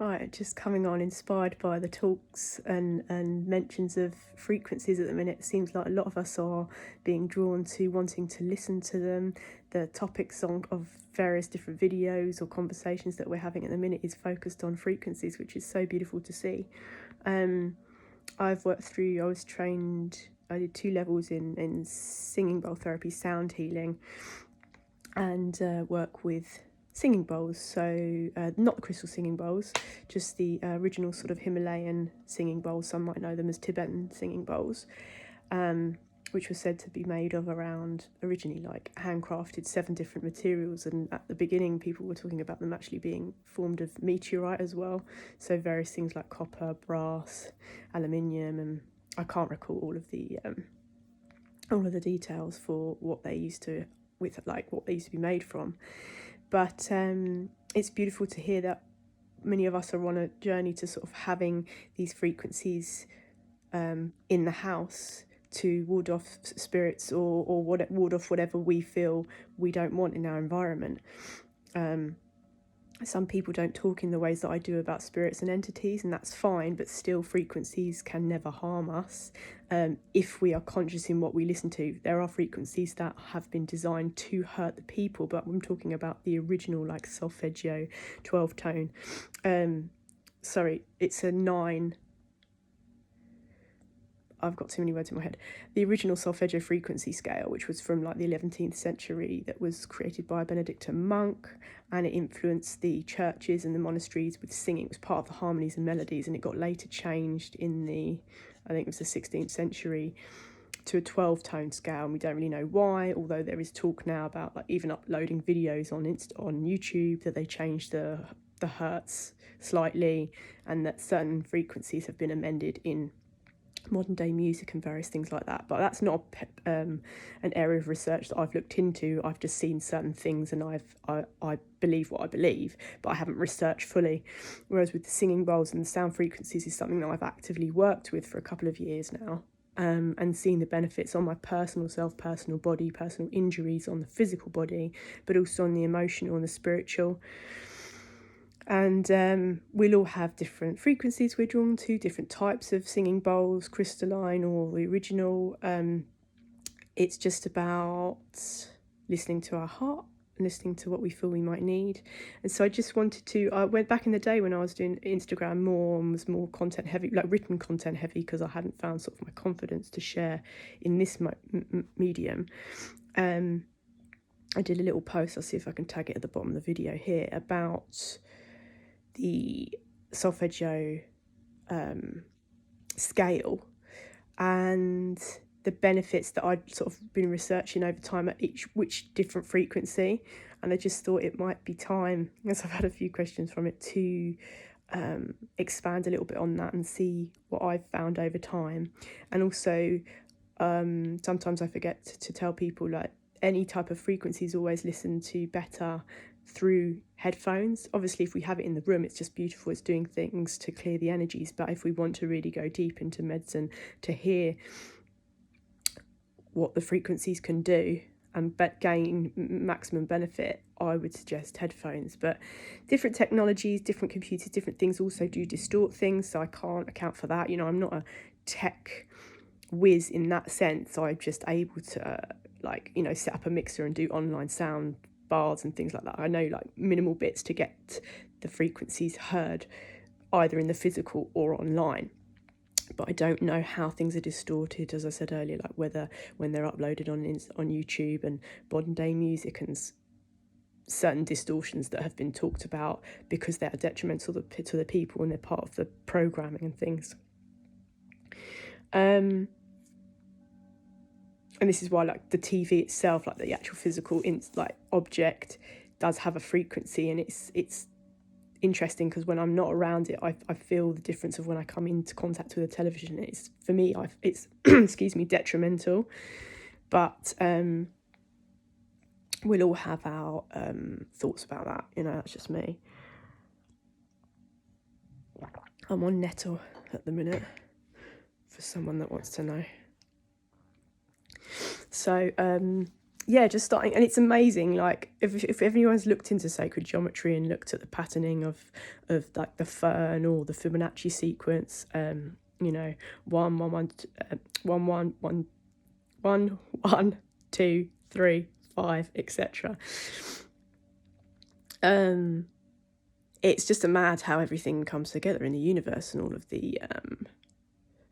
Right, just coming on inspired by the talks and mentions of frequencies at the minute. It seems like a lot of us are being drawn to wanting to listen to them. The topics of various different videos or conversations that we're having at the minute is focused on frequencies, which is so beautiful to see. I've worked through, I did 2 levels in singing bowl therapy, sound healing, and work with singing bowls, so not the crystal singing bowls, just the original sort of Himalayan singing bowls. Some might know them as Tibetan singing bowls, which was said to be made of around, originally like handcrafted 7 different materials, and at the beginning people were talking about them actually being formed of meteorite as well, so various things like copper, brass, aluminium, and I can't recall all of the details for what they used to be made from. But it's beautiful to hear that many of us are on a journey to sort of having these frequencies in the house to ward off spirits or ward off whatever we feel we don't want in our environment. Some people don't talk in the ways that I do about spirits and entities, and that's fine, but still frequencies can never harm us if we are conscious in what we listen to. There are frequencies that have been designed to hurt the people, but I'm talking about the original, like solfeggio 12 tone. It's a 9. I've got too many words in my head. The original solfeggio frequency scale, which was from like the 11th century, that was created by a Benedictine monk, and it influenced the churches and the monasteries with singing. It was part of the harmonies and melodies, and it got later changed in I think it was the 16th century, to a 12 tone scale, and we don't really know why, although there is talk now about like even uploading videos on YouTube that they changed the hertz slightly, and that certain frequencies have been amended in modern day music and various things like that. But that's not an area of research that I've looked into. I've just seen certain things, and I believe what I believe, but I haven't researched fully. Whereas with the singing bowls and the sound frequencies is something that I've actively worked with for a couple of years now, and seen the benefits on my personal self, personal body, personal injuries on the physical body, but also on the emotional and the spiritual. And we'll all have different frequencies we're drawn to, different types of singing bowls, crystalline or the original. It's just about listening to our heart, listening to what we feel we might need. And so I went back in the day when I was doing Instagram more and was more content heavy, like written content heavy, because I hadn't found sort of my confidence to share in this medium. I did a little post, I'll see if I can tag it at the bottom of the video here, about the solfeggio scale and the benefits that I'd sort of been researching over time at which different frequency. And I just thought it might be time, as I've had a few questions from it, to expand a little bit on that and see what I've found over time. And also sometimes I forget to tell people, like, any type of frequency is always listened to better through headphones. Obviously, if we have it in the room, it's just beautiful, it's doing things to clear the energies. But if we want to really go deep into medicine to hear what the frequencies can do and gain maximum benefit, I would suggest headphones. But different technologies, different computers, different things also do distort things, so I can't account for that. I'm not a tech whiz in that sense. I'm just able to set up a mixer and do online sound bars and things like that. I know like minimal bits to get the frequencies heard either in the physical or online, but I don't know how things are distorted, as I said earlier, like whether when they're uploaded on YouTube and modern day music, and certain distortions that have been talked about because they are detrimental to the people and they're part of the programming and things. And this is why, like, the TV itself, like the actual physical object, does have a frequency, and it's interesting because when I'm not around it, I feel the difference of when I come into contact with a television. It's, for me, it's excuse me, detrimental. But we'll all have our thoughts about that. That's just me. I'm on Nettle at the minute, for someone that wants to know. So yeah, just starting, and it's amazing. Like if anyone's looked into sacred geometry and looked at the patterning of like the fern or the Fibonacci sequence, you know, 1 1 1 1 1 2 3 5, etc. It's just a mad how everything comes together in the universe, and all of the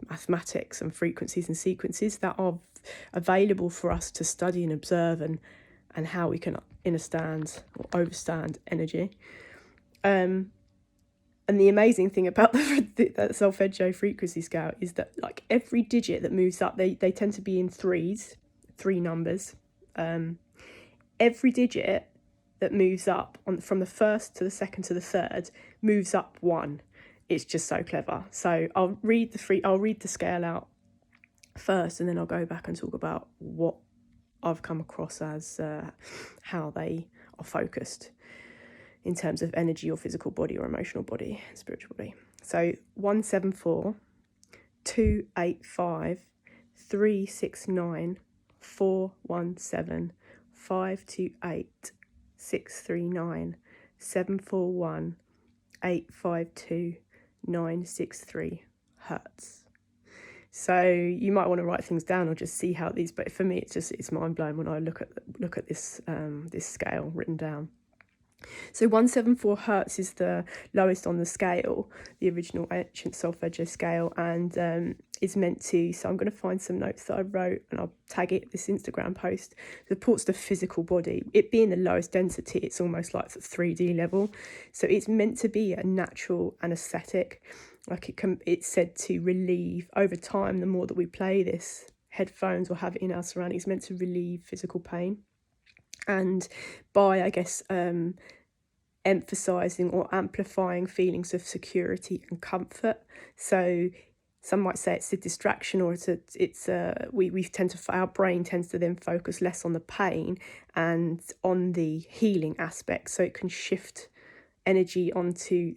mathematics and frequencies and sequences that are available for us to study and observe, and how we can understand or overstand energy. And the amazing thing about the solfeggio frequency scale is that, like, every digit that moves up, they tend to be in threes, three numbers. Every digit that moves up from the first to the second to the third moves up one. It's just so clever. So I'll read the scale out first, and then I'll go back and talk about what I've come across as how they are focused in terms of energy or physical body or emotional body, spiritual body. So 174, 285, 369, 417, 528, 639, 741, 852, 963 hertz. So you might want to write things down or just see how these, but for me it's mind blowing when I look at this this scale written down. So 174 hertz is the lowest on the scale, the original ancient solfeggio scale, and is meant to, so I'm going to find some notes that I wrote and I'll tag it, this Instagram post, supports the physical body. It being the lowest density, it's almost like the 3D level. So it's meant to be a natural anaesthetic. Like it's said to relieve, over time, the more that we play this, headphones or have it in our surroundings, meant to relieve physical pain. And by, I guess, emphasising or amplifying feelings of security and comfort. So some might say it's a distraction, or we tend to, our brain tends to then focus less on the pain and on the healing aspect. So it can shift energy onto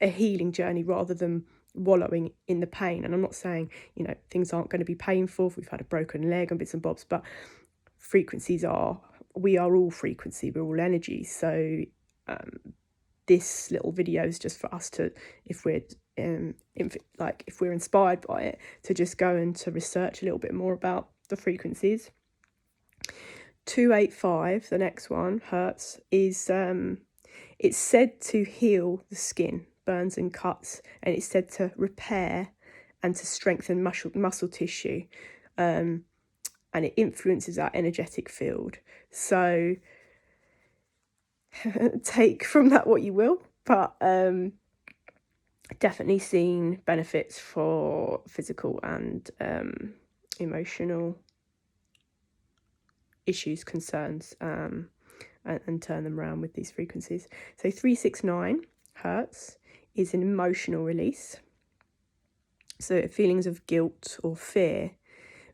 a healing journey rather than wallowing in the pain. And I'm not saying, you know, things aren't going to be painful if we've had a broken leg and bits and bobs, but we are all frequency, we're all energy. So this little video is just for us to, if we're inspired by it, to just go and to research a little bit more about the frequencies. 285, the next one, hertz, is it's said to heal the skin, burns and cuts, and it's said to repair and to strengthen muscle tissue, and it influences our energetic field. So take from that what you will, but definitely seen benefits for physical and emotional issues, concerns, and turn them around with these frequencies. So 369 hertz is an emotional release. So feelings of guilt or fear,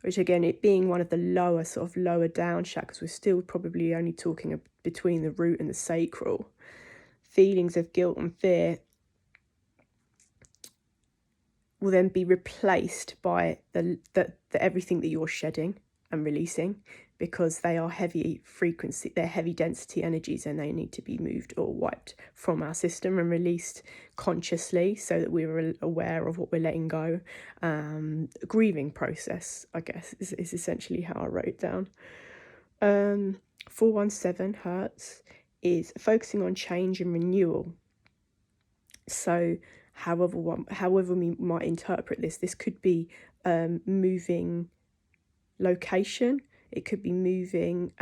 which again, it being one of the lower down chakras, we're still probably only talking between the root and the sacral. Feelings of guilt and fear will then be replaced by the everything that you're shedding and releasing, because they are heavy frequency, they're heavy density energies, and they need to be moved or wiped from our system and released consciously, so that we're aware of what we're letting go. Grieving process, I guess, is essentially how I wrote it down. 417 hertz is focusing on change and renewal. So however we might interpret this could be moving location, it could be moving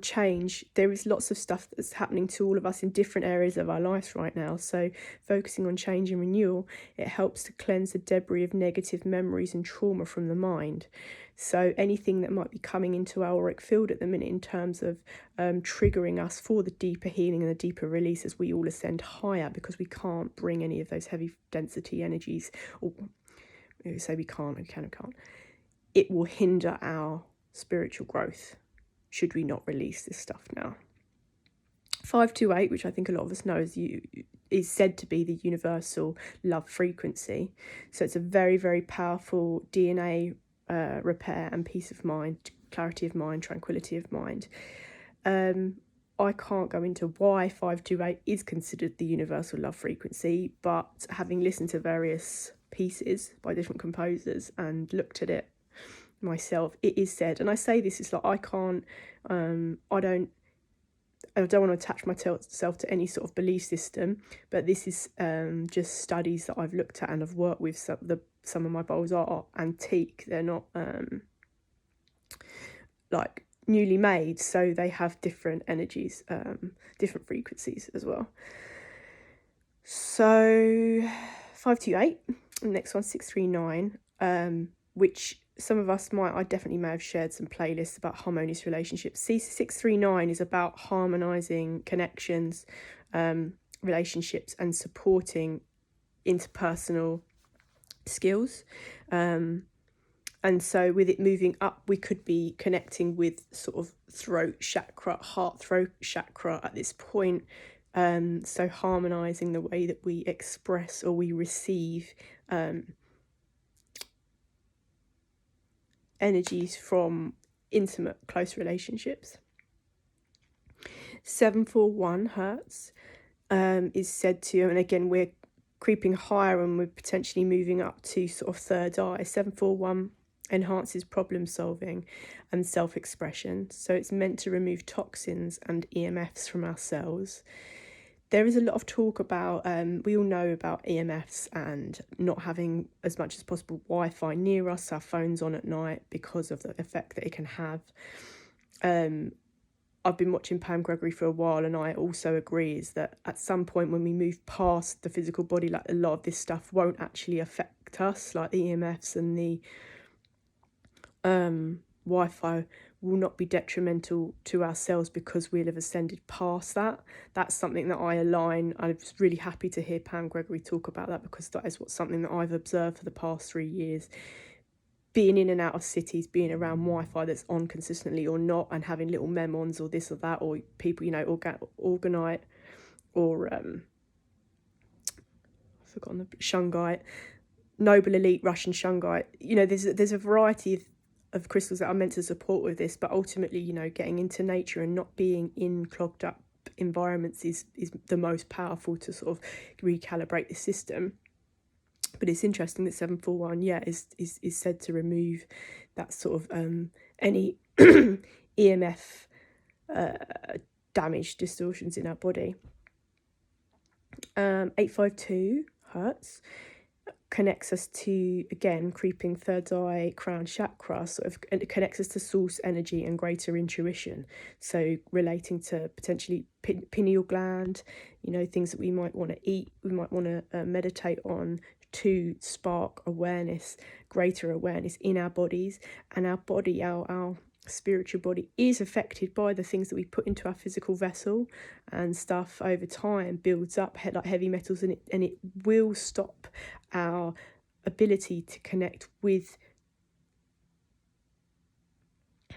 change. There is lots of stuff that's happening to all of us in different areas of our lives right now. So focusing on change and renewal, it helps to cleanse the debris of negative memories and trauma from the mind. So anything that might be coming into our auric field at the minute in terms of triggering us for the deeper healing and the deeper release as we all ascend higher, because we can't bring any of those heavy density energies, or say we can and can't. It will hinder our spiritual growth should we not release this stuff now. 528, which I think a lot of us know, is said to be the universal love frequency. So it's a very, very powerful DNA repair and peace of mind clarity of mind, tranquility of mind. I can't go into why 528 is considered the universal love frequency, but having listened to various pieces by different composers and looked at it myself, it is said, and I say this, it's like I don't want to attach myself to any sort of belief system, but this is just studies that I've looked at and I've worked with. Some of my bowls are antique, they're not like newly made, so they have different energies, different frequencies as well. So 528, the next one 639, which some of us I definitely may have shared some playlists about harmonious relationships. 639 is about harmonizing connections, relationships, and supporting interpersonal skills. And so with it moving up, we could be connecting with sort of throat chakra, heart throat chakra at this point. So harmonizing the way that we express or we receive energies from intimate, close relationships. 741 hertz is said to, and again, we're creeping higher and we're potentially moving up to sort of third eye. 741 enhances problem solving and self-expression. So it's meant to remove toxins and EMFs from our cells. There is a lot of talk about, we all know about EMFs and not having as much as possible Wi-Fi near us, our phones on at night, because of the effect that it can have. I've been watching Pam Gregory for a while, and I also agree is that at some point when we move past the physical body, like a lot of this stuff won't actually affect us, like the EMFs and the Wi-Fi will not be detrimental to our cells because we'll have ascended past that. That's something that I align. I was really happy to hear Pam Gregory talk about that, because that is something that I've observed for the past 3 years. Being in and out of cities, being around Wi-Fi that's on consistently or not, and having little memons or this or that, or people, orgonite or I've forgotten the shungite, noble elite Russian shungite. There's a variety of crystals that are meant to support with this, but ultimately, getting into nature and not being in clogged up environments is the most powerful to sort of recalibrate the system. But it's interesting that 741, is said to remove that sort of any EMF damage, distortions in our body. 852 hertz connects us to, again, creeping third eye, crown chakra, and it connects us to source energy and greater intuition. So relating to potentially pineal gland, things that we might want to eat, we might want to meditate on, to spark awareness, greater awareness in our bodies. And our body, our spiritual body, is affected by the things that we put into our physical vessel, and stuff over time builds up like heavy metals, and it will stop our ability to connect with, I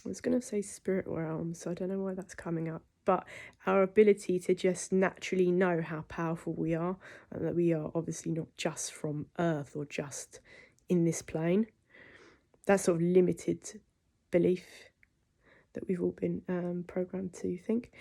was going to say spirit realms, so I don't know why that's coming up, but our ability to just naturally know how powerful we are, and that we are obviously not just from Earth or just in this plane. That's sort of limited belief that we've all been programmed to think.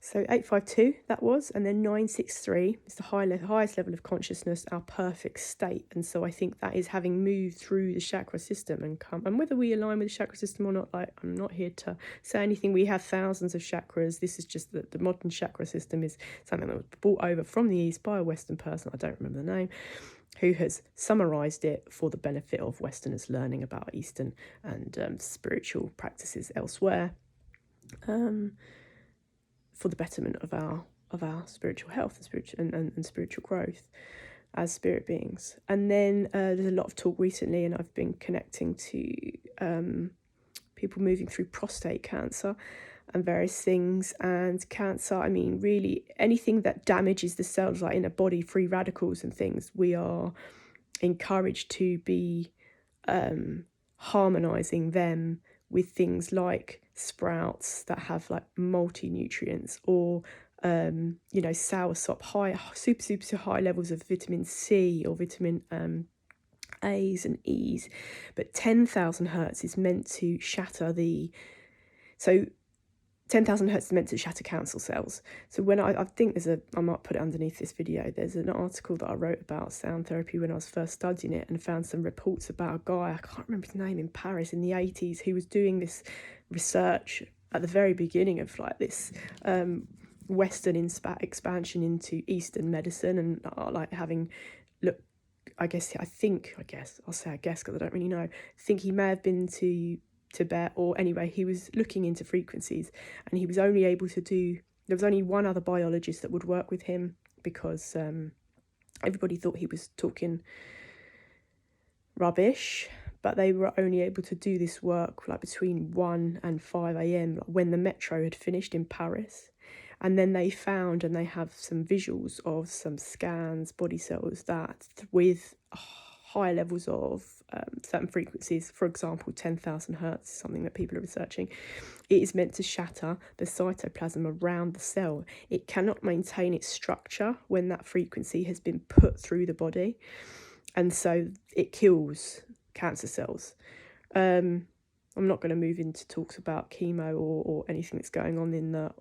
So 852, that was, and then 963 is the highest level of consciousness, our perfect state. And so I think that is having moved through the chakra system and whether we align with the chakra system or not, like, I'm not here to say anything. We have thousands of chakras. This is just that the modern chakra system is something that was brought over from the East by a Western person, I don't remember the name, who has summarised it for the benefit of Westerners learning about Eastern and spiritual practices elsewhere, for the betterment of our spiritual health and spiritual growth as spirit beings. And then there's a lot of talk recently, and I've been connecting to people moving through prostate cancer and various things. And cancer, I mean, really anything that damages the cells, like in a body, free radicals and things, we are encouraged to be harmonizing them with things like sprouts that have like multi-nutrients, or soursop, super high levels of vitamin C or vitamin A's and E's, but 10,000 hertz is meant to shatter 10,000 hertz is meant to shatter cancer cells. So when I think I might put it underneath this video, there's an article that I wrote about sound therapy when I was first studying it, and found some reports about a guy, I can't remember his name, in Paris in the 80s, who was doing this research at the very beginning of like this Western expansion into Eastern medicine, and like having look. I guess I'll say I guess because I don't really know. I think he may have been to Tibet, or anyway, he was looking into frequencies, and he was only able to do. There was only one other biologist that would work with him, because everybody thought he was talking rubbish. But they were only able to do this work like between 1 and 5 a.m. like when the metro had finished in Paris. And then they found, and they have some visuals of some scans, body cells, that with high levels of certain frequencies, for example, 10,000 hertz, something that people are researching, it is meant to shatter the cytoplasm around the cell. It cannot maintain its structure when that frequency has been put through the body. And so it kills cancer cells. I'm not going to move into talks about chemo or anything that's going on in the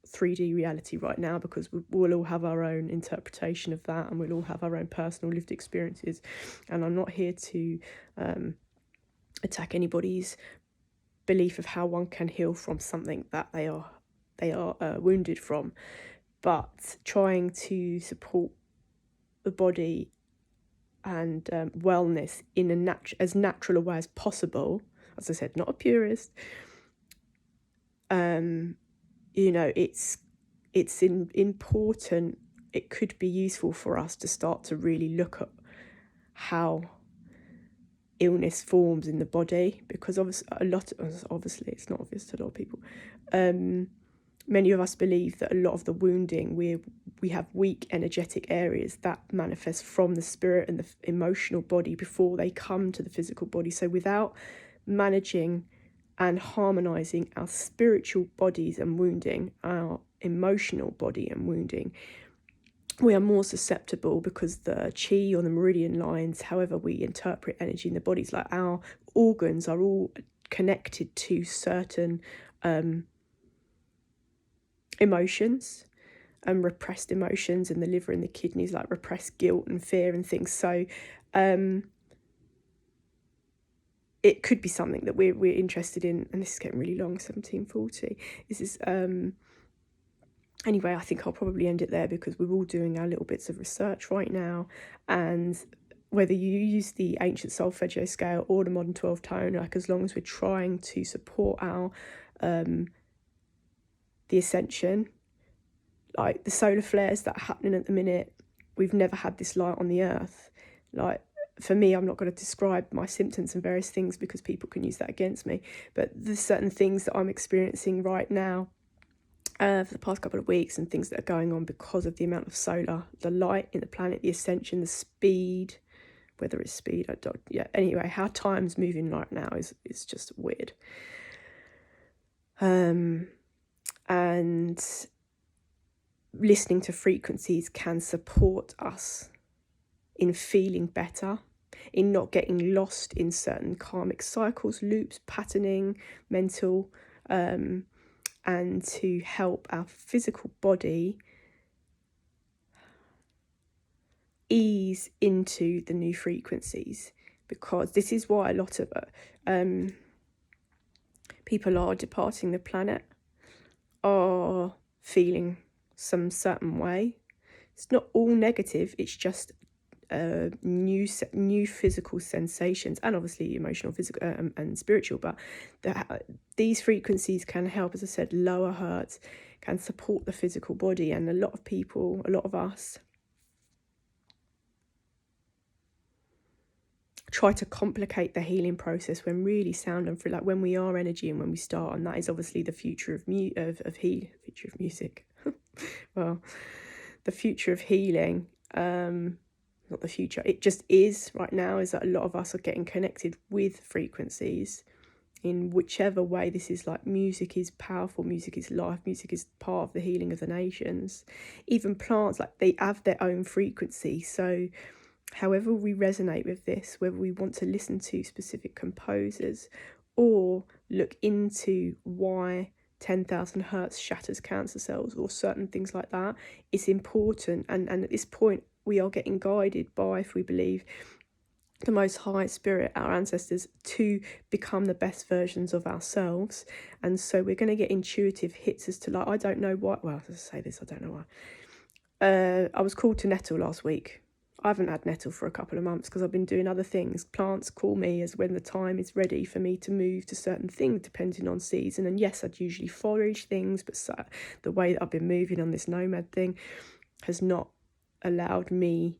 3D reality right now, because we'll all have our own interpretation of that, and we'll all have our own personal lived experiences. And I'm not here to attack anybody's belief of how one can heal from something that they are wounded from, but trying to support the body and wellness in as natural a way as possible. As I said, not a purist. It's important. It could be useful for us to start to really look at how illness forms in the body, because obviously it's not obvious to a lot of people. Many of us believe that a lot of the wounding, we have weak energetic areas that manifest from the spirit and the emotional body before they come to the physical body. So without managing and harmonizing our spiritual bodies and wounding, our emotional body and wounding, we are more susceptible, because the chi or the meridian lines, however we interpret energy in the bodies, like our organs are all connected to certain emotions and repressed emotions, and the liver and the kidneys like repressed guilt and fear and things. So it could be something that we're interested in, and this is getting really long, 1740. This is anyway, I think I'll probably end it there, because we're all doing our little bits of research right now, and whether you use the ancient solfeggio scale or the modern 12-tone, like as long as we're trying to support our the ascension, like the solar flares that are happening at the minute, we've never had this light on the earth. Like, for me, I'm not going to describe my symptoms and various things, because people can use that against me, but there's certain things that I'm experiencing right now for the past couple of weeks, and things that are going on because of the amount of solar, the light in the planet, the ascension, the speed, whether it's speed, anyway, how time's moving right now is just weird. And listening to frequencies can support us in feeling better, in not getting lost in certain karmic cycles, loops, patterning, mental, and to help our physical body ease into the new frequencies, because this is why a lot of people are departing the planet, are feeling some certain way. It's not all negative, it's just new physical sensations, and obviously emotional, physical, and spiritual. But these frequencies can help, as I said, lower hertz, can support the physical body. And a lot of us try to complicate the healing process, when really sound and free, like when we are energy and when we start. And that is obviously the future of future of music. Well, the future of healing. Not the future, it just is right now, is that a lot of us are getting connected with frequencies in whichever way. This is like, music is powerful, music is life, music is part of the healing of the nations. Even plants, like, they have their own frequency. So however we resonate with this, whether we want to listen to specific composers or look into why 10,000 hertz shatters cancer cells or certain things like that, it's important. And at this point, we are getting guided by, if we believe, the Most High Spirit, our ancestors, to become the best versions of ourselves. And so we're going to get intuitive hits as to, like, I don't know why, well, to say this, I don't know why. I was called to nettle last week. I haven't had nettle for a couple of months because I've been doing other things. Plants call me as when the time is ready for me to move to certain things depending on season. And yes, I'd usually forage things, but the way that I've been moving on this nomad thing has not allowed me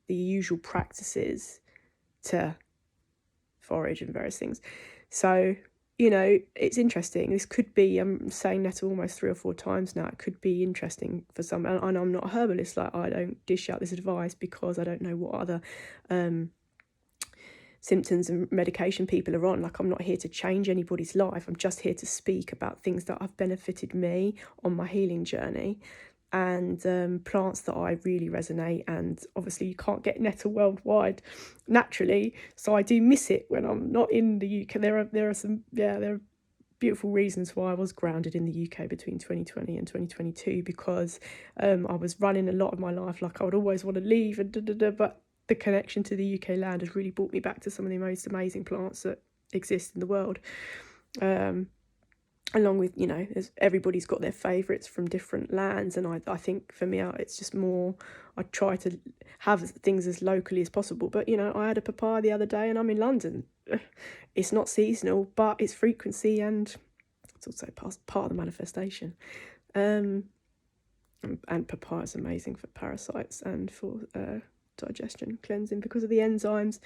the usual practices to forage and various things. So, you know, it's interesting. This could be, I'm saying nettle almost 3 or 4 times now. It could be interesting for some, and I'm not a herbalist. Like, I don't dish out this advice because I don't know what other symptoms and medication people are on. Like, I'm not here to change anybody's life. I'm just here to speak about things that have benefited me on my healing journey, and plants that I really resonate. And obviously you can't get nettle worldwide naturally, so I do miss it when I'm not in the UK. There are beautiful reasons why I was grounded in the UK between 2020 and 2022, because I was running a lot of my life like I would always want to leave, and but the connection to the UK land has really brought me back to some of the most amazing plants that exist in the world. Along with, you know, everybody's got their favourites from different lands, and I think for me it's just more, I try to have things as locally as possible. But, you know, I had a papaya the other day and I'm in London. It's not seasonal, but it's frequency, and it's also part of the manifestation. And papaya is amazing for parasites and for digestion cleansing because of the enzymes.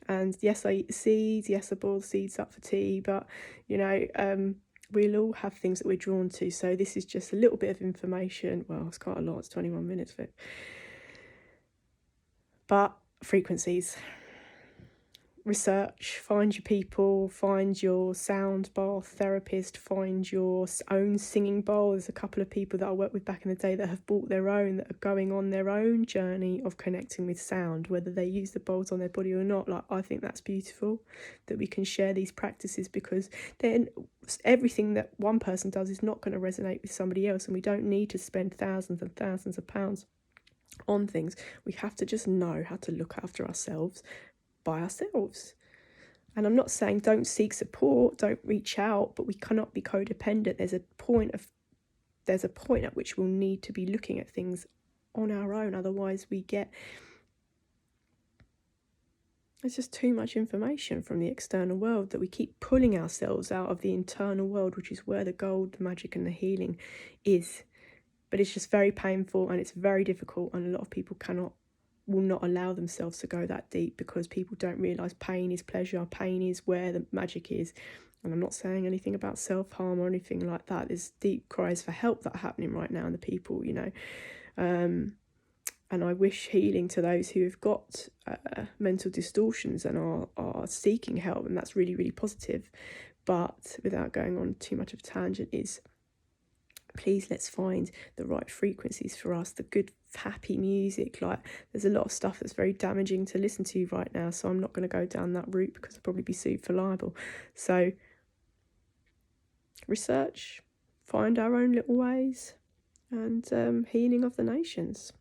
And yes, I eat the seeds, yes, I boil the seeds up for tea, but, you know, we'll all have things that we're drawn to. So this is just a little bit of information. Well, it's quite a lot. It's 21 minutes of it. But frequencies. Research, find your people, find your sound bath therapist, find your own singing bowl. There's a couple of people that I worked with back in the day that have bought their own, that are going on their own journey of connecting with sound, whether they use the bowls on their body or not. Like, I think that's beautiful that we can share these practices, because then everything that one person does is not going to resonate with somebody else, and we don't need to spend thousands and thousands of pounds on things. We have to just know how to look after ourselves by ourselves. And I'm not saying don't seek support, don't reach out, but we cannot be codependent. There's a point at which we'll need to be looking at things on our own. Otherwise there's just too much information from the external world that we keep pulling ourselves out of the internal world, which is where the gold, the magic and the healing is. But it's just very painful and it's very difficult, and a lot of people will not allow themselves to go that deep, because people don't realise pain is pleasure, pain is where the magic is. And I'm not saying anything about self-harm or anything like that. There's deep cries for help that are happening right now in the people, you know. And I wish healing to those who have got mental distortions and are seeking help, and that's really, really positive. But without going on too much of a tangent, is please, let's find the right frequencies for us, the good, happy music. Like, there's a lot of stuff that's very damaging to listen to right now, so I'm not going to go down that route because I'll probably be sued for libel. So research, find our own little ways, and healing of the nations.